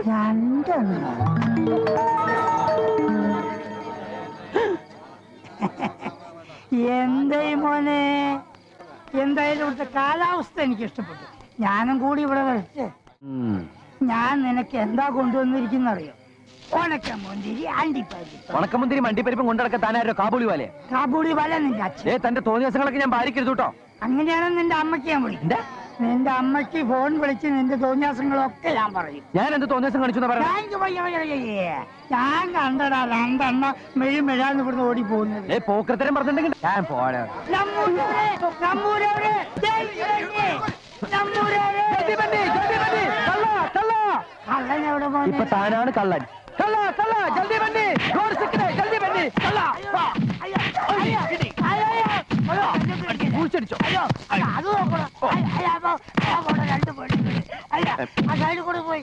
രണ്ടെണ്ണം. എന്തായി മോനെ, എന്തായാലും ഇവിടുത്തെ കാലാവസ്ഥ എനിക്ക് ഇഷ്ടപ്പെട്ടു. ഞാനും കൂടി ഇവിടെ വരച്ച്. ഞാൻ നിനക്ക് എന്താ കൊണ്ടുവന്നിരിക്കുന്നറിയോ? ഉണക്കമുന്തിരി, അണ്ടിപ്പരിപ്പ്. ഉണക്കമുന്തിരി മണ്ടിപ്പരിപ്പും കൊണ്ടിടക്കാൻ താനാരോ കാബൂളി വാലേ? കാബൂളി വാല നിന്റെ അച്ഛൻ. തന്റെ തോന്നിയ ദിവസങ്ങളൊക്കെ ഞാൻ പാലിക്കരുത് കേട്ടോ. അങ്ങനെയാണെന്ന് നിന്റെ അമ്മയ്ക്ക് ഞാൻ വിളിക്കും. നിന്റെ അമ്മയ്ക്ക് ഫോൺ വിളിച്ച് നിന്റെ തോന്നിയാസങ്ങളൊക്കെ ഞാൻ പറയും. ഞാൻ എന്ത് തോന്നിയാസം കാണിച്ചു? ഞാൻ കണ്ടടാ രണ്ടെണ്ണം മെഴാന്ന് ഇവിടുന്ന് ഓടി പോകുന്നത്. പോക്കത്തരം പറഞ്ഞിട്ടുണ്ടെങ്കിൽ ഞാൻ പോരാ. ഇപ്പൊ താനാണ് കള്ളൻ. കുഴിച്ചടിച്ചോ? അത് നോക്കണം. 2 പേടി. അല്ല, ആ സൈഡിൽ കൂടെ പോയി